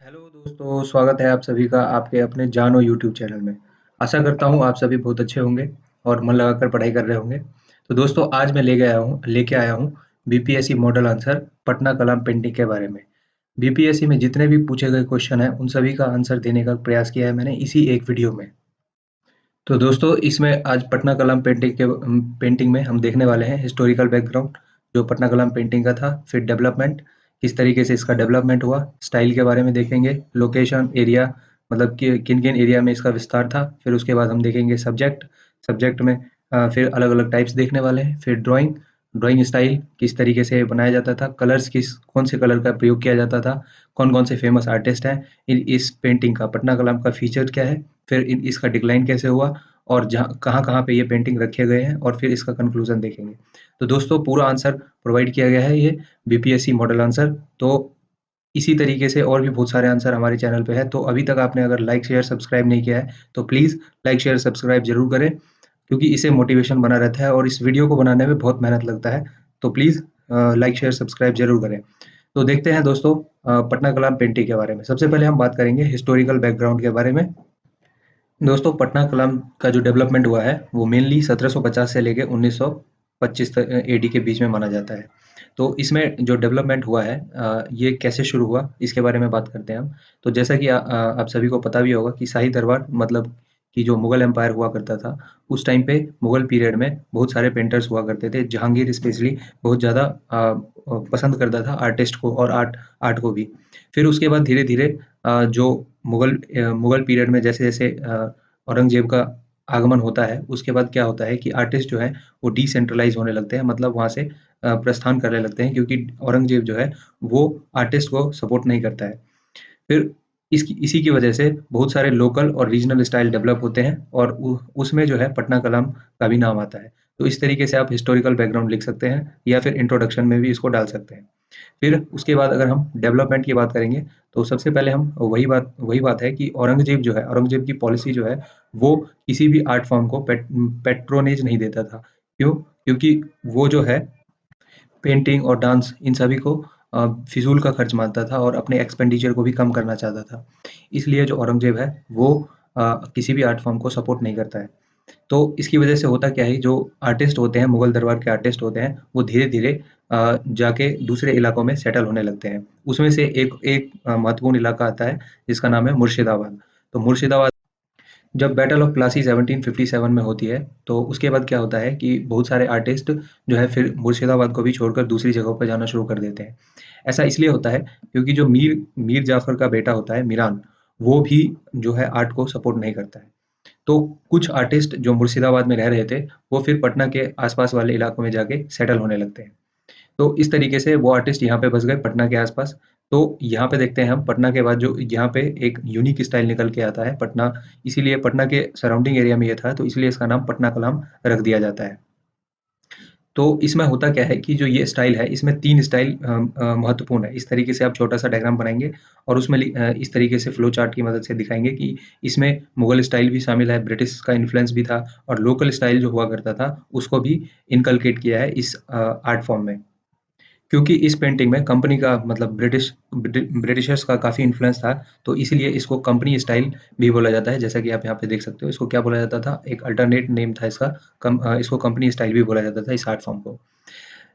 Hello दोस्तों, स्वागत है आप सभी का आपके अपने जानो यूट्यूब चैनल में। आशा करता हूँ आप सभी बहुत अच्छे होंगे और मन लगाकर पढ़ाई कर रहे होंगे। तो दोस्तों आज मैं लेके आया हूँ बीपीएससी मॉडल आंसर पटना कलाम पेंटिंग के बारे में। बीपीएससी में जितने भी पूछे गए क्वेश्चन हैं उन सभी का आंसर देने का प्रयास किया है मैंने इसी एक वीडियो में। तो दोस्तों इसमें आज पटना कलाम पेंटिंग में हम देखने वाले हैं हिस्टोरिकल बैकग्राउंड जो पटना कलाम पेंटिंग का था, फिर डेवलपमेंट, किस तरीके से इसका डेवलपमेंट हुआ, स्टाइल के बारे में देखेंगे, लोकेशन, एरिया, मतलब कि किन-किन एरिया में इसका विस्तार था, फिर उसके बाद हम देखेंगे सब्जेक्ट में फिर अलग-अलग टाइप्स देखने वाले हैं, फिर ड्राइंग स्टाइल किस तरीके से बनाया जाता था, कलर्स कौन से कलर का प्रयोग किया जाता था, कौन-कौन से फेमस आर्टिस्ट हैं, इस पेंटिंग का पटना कलाम का फीचर क्या है, फिर इसका डिक्लाइन कैसे हुआ और जहाँ कहाँ-कहाँ पे ये पेंटिंग रखे गए हैं और फिर इसका कंक्लूजन देखेंगे। तो दोस्तों पूरा आंसर प्रोवाइड किया गया है ये बीपीएससी मॉडल आंसर। तो इसी तरीके से और भी बहुत सारे आंसर हमारे चैनल पे है। तो अभी तक आपने अगर लाइक, शेयर, सब्सक्राइब नहीं किया है तो प्लीज़ लाइक, शेयर, सब्सक्राइब ज़रूर करें क्योंकि इससे मोटिवेशन बना रहता है और इस वीडियो को बनाने में बहुत मेहनत लगता है। तो प्लीज़ लाइक, शेयर, सब्सक्राइब ज़रूर करें। तो देखते हैं दोस्तों पटना कलाम पेंटिंग के बारे में। सबसे पहले हम बात करेंगे हिस्टोरिकल बैकग्राउंड के बारे में। दोस्तों पटना कलाम का जो डेवलपमेंट हुआ है वो मेनली 1750 से लेके 1925 एडी के बीच में माना जाता है। तो इसमें जो डेवलपमेंट हुआ है ये कैसे शुरू हुआ इसके बारे में बात करते हैं हम। तो जैसा कि आप सभी को पता भी होगा कि शाही दरबार मतलब कि जो मुगल एम्पायर हुआ करता था उस टाइम पे मुगल पीरियड में बहुत सारे पेंटर्स हुआ करते थे। जहांगीर स्पेशली बहुत ज़्यादा पसंद करता था आर्टिस्ट को और आर्ट आर्ट को भी। फिर उसके बाद धीरे-धीरे जो मुगल पीरियड में जैसे-जैसे औरंगज़ेब का आगमन होता है, उसके बाद क्या होता है कि आर्टिस्ट जो है वो डिसेंट्रलाइज़ होने लगते हैं, मतलब वहाँ से प्रस्थान करने लगते हैं क्योंकि औरंगज़ेब जो है वो आर्टिस्ट को सपोर्ट नहीं करता है। फिर इसी की वजह से बहुत सारे लोकल और रीजनल स्टाइल डेवलप होते हैं और उ उसमें जो है पटना कलाम का भी नाम आता है। तो इस तरीके से आप हिस्टोरिकल बैकग्राउंड लिख सकते हैं या फिर इंट्रोडक्शन में भी इसको डाल सकते हैं। फिर उसके बाद अगर हम डेवलपमेंट की बात करेंगे, तो सबसे पहले हम वही बात है कि औरंगज़ेब की पॉलिसी जो है, वो किसी भी आर्ट फॉर्म को पैट्रोनेज नहीं देता था। क्यों? क्योंकि वो जो है पेंटिंग और डांस इन सभी को फिज़ूल का खर्च मानता था और अपने एक्सपेंडिचर को भी कम करना चाहता था। इसलिए जो औरंगज़ेब है, वो किसी भी आर्ट फॉर्म को सपोर्ट नहीं करता है। तो इसकी वजह से होता क्या है, जो आर्टिस्ट होते हैं, मुगल दरबार के आर्टिस्ट होते हैं, वो धीरे-धीरे जाके दूसरे इलाकों में सेटल होने लगते हैं। उसमें से एक एक महत्वपूर्ण इलाका आता है, जिसका नाम है मुर्शिदाबाद। तो मुर्शिदाबाद जब बैटल ऑफ प्लासी 1757 में होती है, तो उसके बाद क्या होता है कि बहुत सारे आर्टिस्ट जो है फिर मुर्शिदाबाद को भी छोड़कर दूसरी जगहों पे जाना शुरू कर देते हैं। ऐसा इसलिए होता है क्योंकि जो मीर जाफ़र का बेटा होता है मीरान, वो भी जो है आर्ट को सपोर्ट नहीं करता है। तो कुछ आर्टिस्ट जो मुर्शिदाबाद में रह रहे थे, वो फिर पटना के आस-पास वाले इलाकों में जाके सेटल होने लगते हैं। तो इस तरीके से वो आर्टिस्ट यहाँ पे बस गए पटना के आस-पास। तो यहाँ पे देखते हैं हम पटना के बाद जो यहाँ पे एक यूनिक स्टाइल निकल के आता है पटना, इसीलिए पटना के सराउंडिंग एरिया में ये था, तो इसलिए इसका नाम पटना कलाम रख दिया जाता है। तो इसमें होता क्या है कि जो ये स्टाइल है, इसमें 3 स्टाइल महत्वपूर्ण है। इस तरीके से आप छोटा-सा डायग्राम बनाएँगे और उसमें इस तरीके से फ्लो चार्ट की मदद से दिखाएँगे कि इसमें मुगल स्टाइल भी शामिल है, ब्रिटिश का इन्फ्लुएंस भी था और लोकल स्टाइल जो हुआ करता था, उसको भी इनकलकेट किया है इस आर्ट फॉर्म में। क्योंकि इस पेंटिंग में कंपनी का मतलब ब्रिटिशर्स का काफ़ी इन्फ्लुएंस था, तो इसीलिए इसको कंपनी स्टाइल भी बोला जाता है। जैसा कि आप यहाँ पे देख सकते हो, इसको क्या बोला जाता था, एक अल्टरनेट नेम था इसका, इसको कंपनी स्टाइल भी बोला जाता था इस आर्ट फॉर्म को।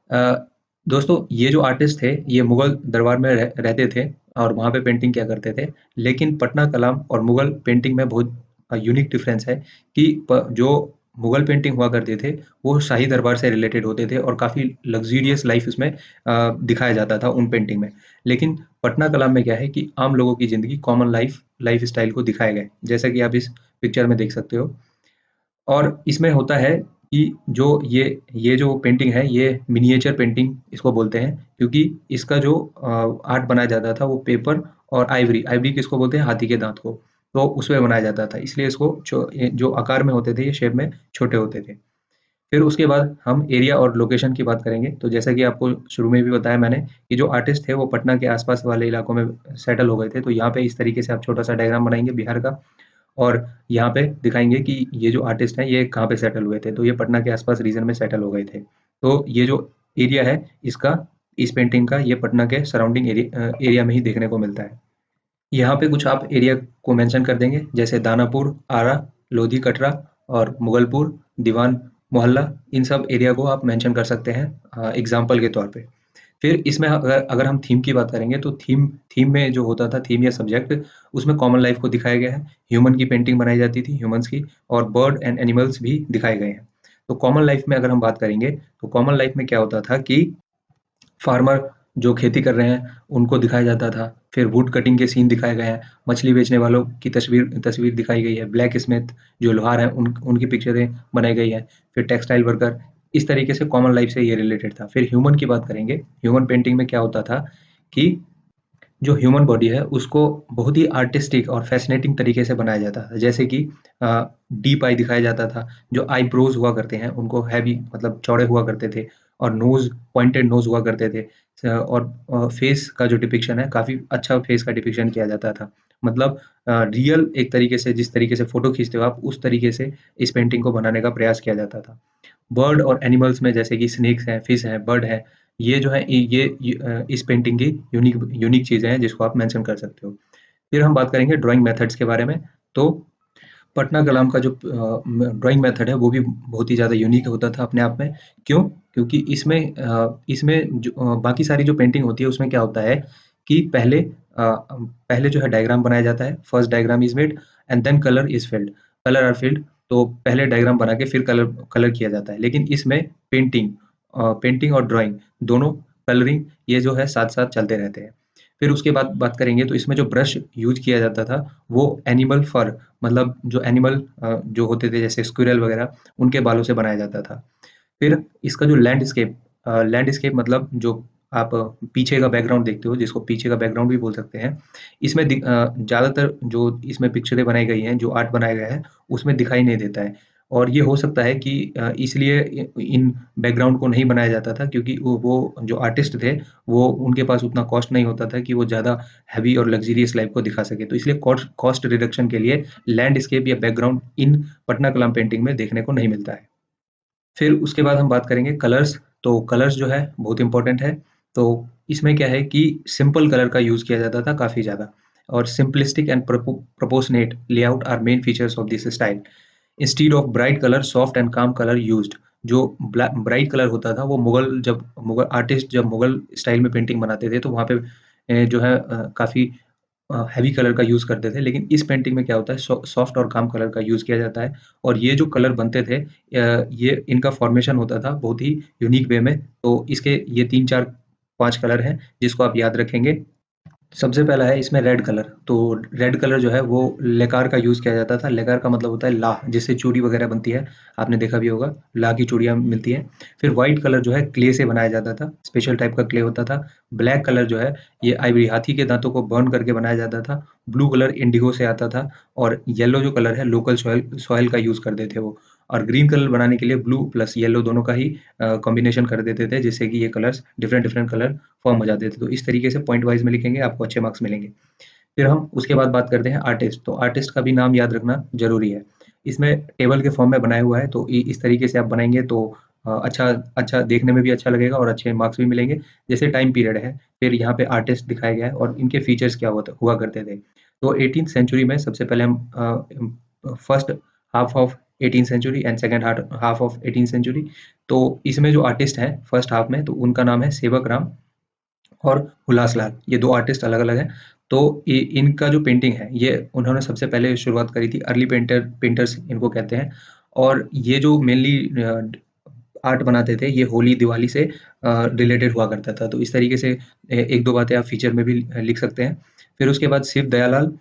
अ, दोस्तों ये जो आर्टिस्ट थे, ये मुगल दरबार में रहते थे और वहाँ पे पेंटिंग किया करते थे। लेकिन पटना कलाम और मुगल पेंटिंग में बहुत यूनिक डिफरेंस है कि जो मुगल पेंटिंग हुआ करते थे, वो शाही दरबार से रिलेटेड होते थे और काफ़ी लग्ज़रियस लाइफ़ उसमें दिखाया जाता था उन पेंटिंग में। लेकिन पटना कलाम में क्या है कि आम लोगों की ज़िंदगी, कॉमन लाइफ़स्टाइल को दिखाया गया है, जैसा कि आप इस पिक्चर में देख सकते हो। और इसमें होता है कि जो ये जो पेंटिंग है, ये मिनिएचर पेंटिंग इसको बोलते हैं क्योंकि इसका जो आर्ट बनाया जाता था वो पेपर और आइवरी किसको बोलते हैं? हाथी के दाँत को। तो उसमें बनाया जाता था, इसलिए इसको जो आकार में होते थे, ये शेप में छोटे होते थे। फिर उसके बाद हम एरिया और लोकेशन की बात करेंगे, तो जैसा कि आपको शुरू में भी बताया मैंने कि जो आर्टिस्ट थे वो पटना के आस-पास वाले इलाकों में सेटल हो गए थे, तो यहाँ पे इस तरीके से आप छोटा-सा डायग्राम बनाएँगे बिहार का और यहाँ पे दिखाएँगे कि ये जो आर्टिस्ट हैं ये कहाँ पे सेटल हुए थे, तो ये पटना के आस-पास रीजन में सेटल हो गए थे। तो ये जो एरिया है इसका, इस पेंटिंग का, ये पटना के सराउंडिंग एरिया में ही देखने को मिलता है। यहाँ पे कुछ आप एरिया को मेंशन कर देंगे, जैसे दानापुर, आरा, लोधी कटरा और मुगलपुर, दीवान मोहल्ला, इन सब एरिया को आप मेंशन कर सकते हैं एग्जाम्पल के तौर पे। फिर इसमें अगर अगर हम थीम की बात करेंगे तो थीम थीम में जो होता था, थीम या सब्जेक्ट, उसमें कॉमन लाइफ को दिखाया गया है। ह्यूमन की पेंटिंग बनाई जाती थी, ह्यूमन्स की, और बर्ड एंड एनिमल्स भी दिखाए गए हैं। तो कॉमन लाइफ में अगर हम बात करेंगे तो कॉमन लाइफ में क्या होता था कि फार्मर जो खेती कर रहे हैं उनको दिखाया जाता था। फिर वुड कटिंग के सीन दिखाए गए हैं, मछली बेचने वालों की तस्वीर तस्वीर दिखाई गई है, ब्लैक स्मिथ जो लोहार हैं उनकी पिक्चरें बनाई गई हैं, फिर टेक्सटाइल वर्कर। इस तरीके से कॉमन लाइफ से ये रिलेटेड था। फिर ह्यूमन की बात करेंगे, ह्यूमन पेंटिंग में क्या होता था कि जो ह्यूमन बॉडी है उसको बहुत ही आर्टिस्टिक और फैसिनेटिंग तरीके से बनाया जाता था। जैसे कि डीप आई दिखाया जाता था, जो आईब्रोज हुआ करते हैं उनको हैवी मतलब चौड़े हुआ करते थे, और नोज पॉइंटेड नोज हुआ करते थे। और फेस का जो डिपिक्शन है काफी अच्छा फेस का डिपिक्शन किया जाता था। मतलब रियल एक तरीके से, जिस तरीके से फोटो खींचते हो आप उस तरीके से इस पेंटिंग को बनाने का प्रयास किया जाता था। बर्ड और एनिमल्स में जैसे कि स्नेक्स हैं, फिश हैं, बर्ड है, ये जो है इस पेंटिंग की यूनिक यूनिक चीजें हैं जिसको आप मेंशन कर सकते हो। फिर हम बात करेंगे ड्राइंग मेथड्स के बारे में। तो पटना कलाम का जो ड्राइंग मेथड है वो भी बहुत ही ज़्यादा यूनिक होता था अपने आप में। क्यों? क्योंकि इसमें जो बाकी सारी जो पेंटिंग होती है उसमें क्या होता है कि पहले जो है डायग्राम बनाया जाता है, first diagram is made and then colour is filled, colour are filled. तो पहले डायग्राम बना के फिर कलर कलर किया जाता है। लेकिन इसमें पेंटिंग पेंटिंग और ड्राइंग दोनों, कलरिंग, ये जो है साथ साथ चलते रहते हैं। फिर उसके बाद बात करेंगे तो इसमें जो ब्रश यूज किया जाता था वो एनिमल फर, मतलब जो एनिमल जो होते थे जैसे स्क्विरल वगैरह, उनके बालों से बनाया जाता था। फिर इसका जो लैंडस्केप मतलब जो आप पीछे का बैकग्राउंड देखते हो, जिसको पीछे का बैकग्राउंड भी बोल सकते हैं, इसमें ज़्यादातर जो इसमें पिक्चरें बनाई गई हैं, जो आर्ट बनाया गया है, उसमें दिखाई नहीं देता है। और ये हो सकता है कि इसलिए इन बैकग्राउंड को नहीं बनाया जाता था, क्योंकि वो जो आर्टिस्ट थे, वो उनके पास उतना कॉस्ट नहीं होता था कि वो ज़्यादा हैवी और लग्ज़रियस लाइफ़ को दिखा सके। तो इसलिए कॉस्ट कॉस्ट रिडक्शन के लिए लैंडस्केप या बैकग्राउंड इन पटना कलाम पेंटिंग में देखने को नहीं मिलता है। फिर उसके बाद हम बात करेंगे कलर्स। तो कलर्स जो है बहुत इम्पोर्टेंट है। तो इसमें क्या है कि सिंपल कलर का यूज़ किया जाता था काफ़ी ज़्यादा, और simplistic and proportionate layout are main features of this style. Instead of bright colour, soft and calm colour used. जो ब्राइट कलर होता था वो मुगल आर्टिस्ट जब मुगल स्टाइल में पेंटिंग बनाते थे तो वहाँ पे जो है काफ़ी हैवी कलर का यूज़ करते थे। लेकिन इस पेंटिंग में क्या होता है, सॉफ्ट और काम कलर का यूज़ किया जाता है। और ये जो कलर बनते थे, ये इनका फॉर्मेशन होता था बहुत ही यूनिक वे में। तो इसके ये 3, 4, 5 कलर हैं जिसको आप याद रखेंगे। सबसे पहला है इसमें रेड कलर। तो रेड कलर जो है वो लेकार का यूज़ किया जाता था। लेकार का मतलब होता है लाह, जिससे चूड़ी वगैरह बनती है, आपने देखा भी होगा, लाह की चूड़ियाँ मिलती हैं। फिर व्हाइट कलर जो है क्ले से बनाया जाता था, स्पेशल टाइप का क्ले होता था। ब्लैक कलर जो है ये आइवरी, हाथी के दाँतों को बर्न करके बनाया जाता था। ब्लू कलर इंडिगो से आता था, और येलो जो कलर है लोकल सॉइल सॉइल का यूज़ करते थे वो। और ग्रीन कलर बनाने के लिए ब्लू प्लस येलो दोनों का ही कॉम्बिनेशन कर देते थे, जिससे कि ये colours different different colour form हो जाते थे। तो इस तरीके से पॉइंट वाइज में लिखेंगे, आपको अच्छे मार्क्स मिलेंगे। फिर हम उसके बाद बात करते हैं आर्टिस्ट। तो आर्टिस्ट का भी नाम याद रखना ज़रूरी है। इसमें टेबल के फॉर्म में बनाया हुआ है, तो इस तरीके से आप बनाएँगे तो अच्छा अच्छा देखने में भी अच्छा लगेगा और अच्छे मार्क्स भी मिलेंगे। जैसे टाइम पीरियड है, फिर यहाँ पे आर्टिस्ट दिखाया गया है और इनके फीचर्स क्या होता हुआ करते थे। तो 18th सेंचुरी में सबसे पहले हम first half of 18th century and second half of 18th century. तो इसमें जो आर्टिस्ट हैं फर्स्ट हाफ में, तो उनका नाम है सेवक राम और हुलास लाल। ये 2 आर्टिस्ट अलग-अलग हैं। तो इनका जो पेंटिंग है, ये उन्होंने सबसे पहले शुरुआत करी थी। अर्ली पेंटर्स इनको कहते हैं। और ये जो मेनली आर्ट बनाते थे, ये होली, दिवाली से रिलेटेड हुआ करता था। तो इस तरीके से 1-2 बातें आप फीचर में भी लिख सकते हैं। फिर उसके बाद शिव दयालाल,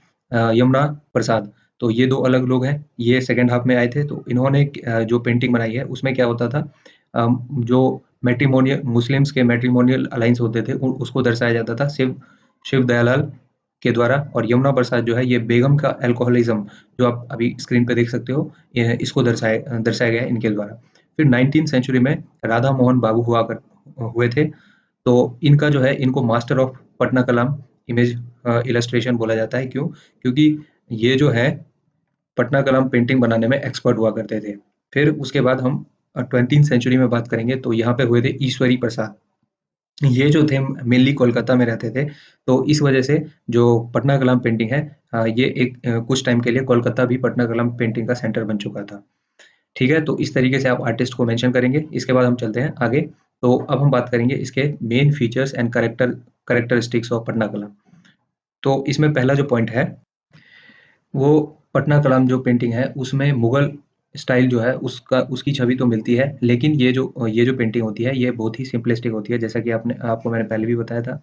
यमुना प्रसाद, तो ये 2 अलग लोग हैं। ये सेकंड हाफ में आए थे। तो इन्होंने जो पेंटिंग बनाई है उसमें क्या होता था, जो मैट्रिमोनियल मुस्लिम्स के मैट्रिमोनियल अलायंस होते थे उसको दर्शाया जाता था शिव दयालाल के द्वारा। और यमुना प्रसाद जो है ये बेगम का अल्कोहलिज्म, जो आप अभी स्क्रीन पे देख सकते हो, इसको दर्शाया गया है इनके द्वारा। फिर 19th सेंचुरी में राधा मोहन बाबू हुए थे। तो इनका जो है, इनको master of Patna Kalam image illustration बोला जाता है। क्यों? क्योंकि ये जो है पटना कलाम पेंटिंग बनाने में एक्सपर्ट हुआ करते थे। फिर उसके बाद हम 20th सेंचुरी में बात करेंगे तो यहाँ पे हुए थे ईश्वरी प्रसाद। ये जो थे मेनली कोलकाता में रहते थे, तो इस वजह से जो पटना कलाम पेंटिंग है, ये एक कुछ टाइम के लिए कोलकाता भी पटना कलाम पेंटिंग का सेंटर बन चुका था। ठीक है, तो इस तरीके से आप आर्टिस्ट को मेंशन करेंगे। इसके बाद हम चलते हैं आगे। तो अब हम बात करेंगे इसके main features and characteristics of Patna Kalam. तो इसमें पहला जो पॉइंट है, वो पटना कलाम जो पेंटिंग है उसमें मुगल स्टाइल जो है उसका उसकी छवि तो मिलती है, लेकिन ये जो पेंटिंग होती है ये बहुत ही सिंपलिस्टिक होती है, जैसा कि आपको मैंने पहले भी बताया था।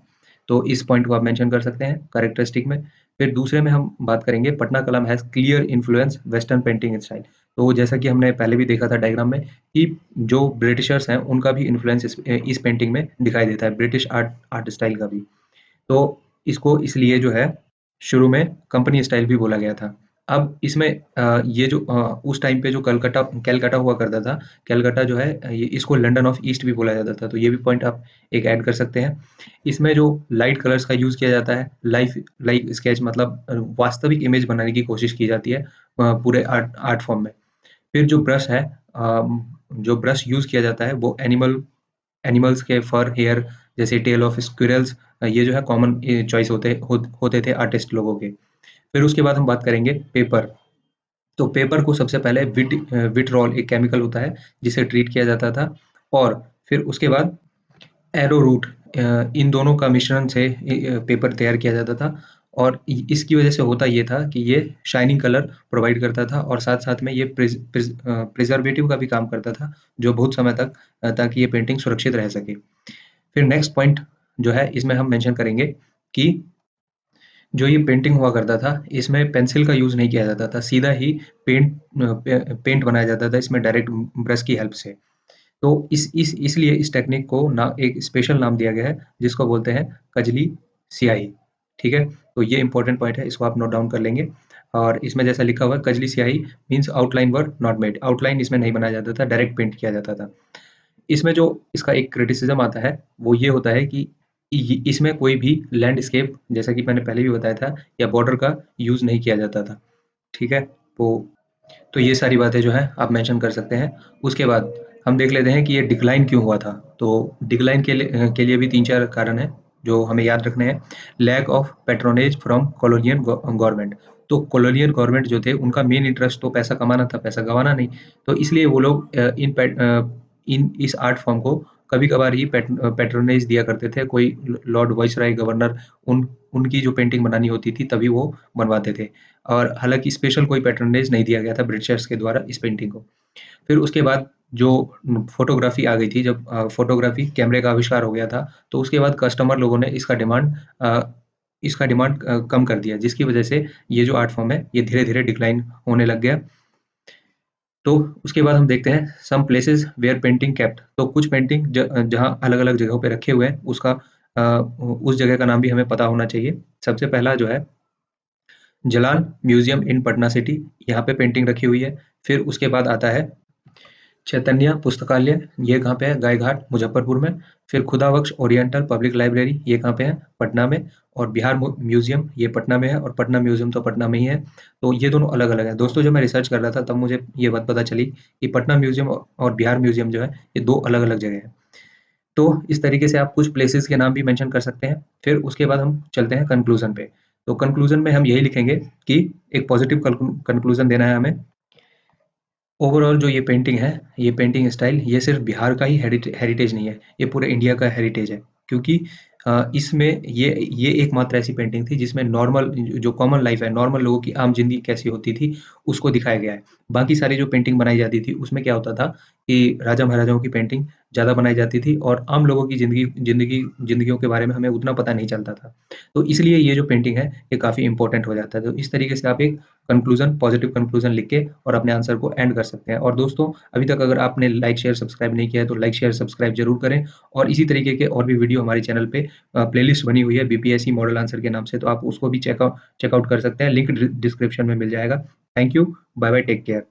तो इस पॉइंट को आप मेंशन कर सकते हैं कैरेक्टरिस्टिक में। फिर दूसरे में हम बात करेंगे Patna Kalam has clear influence western painting style. तो जैसा कि हमने पहले भी देखा था डायग्राम में कि जो ब्रिटिशर्स हैं उनका भी इन्फ्लुएंस इस पेंटिंग में दिखाई देता है, ब्रिटिश आर्ट आर्ट स्टाइल का भी। तो इसको इसलिए जो है शुरू में कंपनी स्टाइल भी बोला गया था। अब इसमें ये जो उस टाइम पे जो कलकत्ता कैलकाटा हुआ करता था, कैलकाटा जो है ये इसको लंदन ऑफ ईस्ट भी बोला जाता था, तो ये भी पॉइंट आप एक ऐड कर सकते हैं। इसमें जो लाइट कलर्स का यूज़ किया जाता है, लाइक स्केच मतलब वास्तविक इमेज बनाने की कोशिश की जाती है पूरे आर्ट आर्ट फॉर्म में। फिर जो ब्रश है, जो ब्रश यूज़ किया जाता है वो एनिमल्स के फर, हेयर, जैसे टेल ऑफ स्क्विरल्स, ये जो है कॉमन चॉइस होते थे आर्टिस्ट लोगों के। फिर उसके बाद हम बात करेंगे पेपर। तो पेपर को सबसे पहले विट्रॉल एक केमिकल होता है जिसे ट्रीट किया जाता था, और फिर उसके बाद एरोरूट, इन दोनों का मिश्रण से पेपर तैयार किया जाता था, और इसकी वजह से होता ये था कि ये शाइनिंग कलर प्रोवाइड करता था, और साथ साथ में ये प्रिजर्वेटिव का भी काम करता था, जो बहुत समय तक ताकि ये पेंटिंग सुरक्षित रह सके। फिर नेक्स्ट पॉइंट जो है इसमें हम मेंशन करेंगे कि जो ये पेंटिंग हुआ करता था इसमें पेंसिल का यूज़ नहीं किया जाता था, सीधा ही पेंट बनाया जाता था इसमें डायरेक्ट ब्रश की हेल्प से। तो इस इसलिए इस टेक्निक को ना एक स्पेशल नाम दिया गया है जिसको बोलते हैं कजली स्याही। ठीक है, तो ये इंपॉर्टेंट पॉइंट है, इसको आप नोट डाउन कर लेंगे। और इसमें जैसा लिखा हुआ है कजली स्याही means outline were not made, outline इसमें नहीं बनाया जाता था, डायरेक्ट पेंट किया जाता था। इसमें जो इसका एक क्रिटिसिज्म आता है वो ये होता है कि इसमें कोई भी लैंडस्केप, जैसा कि मैंने पहले भी बताया था, या बॉर्डर का यूज़ नहीं किया जाता था। ठीक है, तो ये सारी बातें जो हैं आप मेंशन कर सकते हैं। उसके बाद हम देख लेते हैं कि ये डिक्लाइन क्यों हुआ था। तो डिक्लाइन के लिए भी 3-4 कारण हैं जो हमें याद रखने हैं। Lack of patronage from colonial government. तो कॉलोनियल गवर्नमेंट जो थे उनका मेन इंटरेस्ट तो पैसा कमाना था, पैसा गंवाना नहीं। तो इसलिए वो लोग इन इस आर्ट फॉर्म को कभी-कभार ही पैट्रोनेज दिया करते थे। कोई लॉर्ड वाइसराय, गवर्नर, उनकी जो पेंटिंग बनानी होती थी तभी वो बनवाते थे। और हालाँकि स्पेशल कोई पैट्रोनेज नहीं दिया गया था ब्रिटिशर्स के द्वारा इस पेंटिंग को। फिर उसके बाद जो फ़ोटोग्राफ़ी आ गई थी, जब फ़ोटोग्राफ़ी कैमरे का आविष्कार हो गया था, तो उसके बाद कस्टमर लोगों ने इसका डिमांड कम कर दिया, जिसकी वजह से ये जो आर्ट फ़ॉर्म है, ये धीरे-धीरे डिक्लाइन होने लग गया। तो उसके बाद हम देखते हैं some places where painting kept. तो कुछ पेंटिंग जहाँ अलग-अलग जगहों पे रखे हुए हैं, उस जगह का नाम भी हमें पता होना चाहिए। सबसे पहला जो है जलान म्यूज़ियम इन पटना सिटी, यहाँ पे पेंटिंग रखी हुई है। फिर उसके बाद आता है चैतन्य पुस्तकालय, ये कहाँ पे है? गाय घाट, मुज़फ्फरपुर में। फिर खुदा बख्श ओरिएंटल पब्लिक लाइब्रेरी, ये कहाँ पे है? पटना में। और बिहार म्यूज़ियम, ये पटना में है, और पटना म्यूज़ियम तो पटना में ही है। तो ये दोनों अलग-अलग हैं। दोस्तों, जब मैं रिसर्च कर रहा था तब मुझे ये बात पता चली कि पटना म्यूज़ियम और बिहार म्यूज़ियम जो है, ये 2 अलग-अलग जगह हैं। तो इस तरीके से आप कुछ प्लेसेस के नाम भी मेंशन कर सकते हैं। फिर उसके बाद हम चलते हैं कंक्लूज़न पे। तो कंक्लूज़न में हम यही लिखेंगे कि एक पॉज़िटिव कंक्लूज़न देना है हमें। ओवरऑल जो ये पेंटिंग है, ये पेंटिंग स्टाइल, ये सिर्फ़ बिहार का ही हेरिटेज नहीं है, ये पूरे इंडिया का हेरिटेज है। क्योंकि इसमें ये एकमात्र ऐसी पेंटिंग थी जिसमें नॉर्मल जो कॉमन लाइफ़ है, नॉर्मल लोगों की आम ज़िंदगी कैसी होती थी, उसको दिखाया गया है। बाकी सारी जो पेंटिंग बनाई जाती थी, उसमें क्या होता था कि राजा-महाराजाओं की पेंटिंग ज़्यादा बनाई जाती थी, और आम लोगों की ज़िंदगियों के बारे में हमें उतना पता नहीं चलता था। तो इसलिए ये जो पेंटिंग है, ये काफ़ी इम्पोर्टेंट हो जाता है। तो इस तरीके से आप एक पॉजिटिव कंक्लूजन लिख के और अपने आंसर को एंड कर सकते हैं। और दोस्तों, अभी तक अगर आपने लाइक शेयर सब्सक्राइब नहीं किया है तो लाइक शेयर सब्सक्राइब जरूर करें, और इसी तरीके के और भी वीडियो हमारे चैनल पे प्लेलिस्ट बनी हुई है बीपीएससी मॉडल आंसर के नाम से, तो आप उसको भी चेकआउट कर सकते हैं, लिंक डिस्क्रिप्शन में मिल जाएगा। Thank you, bye bye, take care.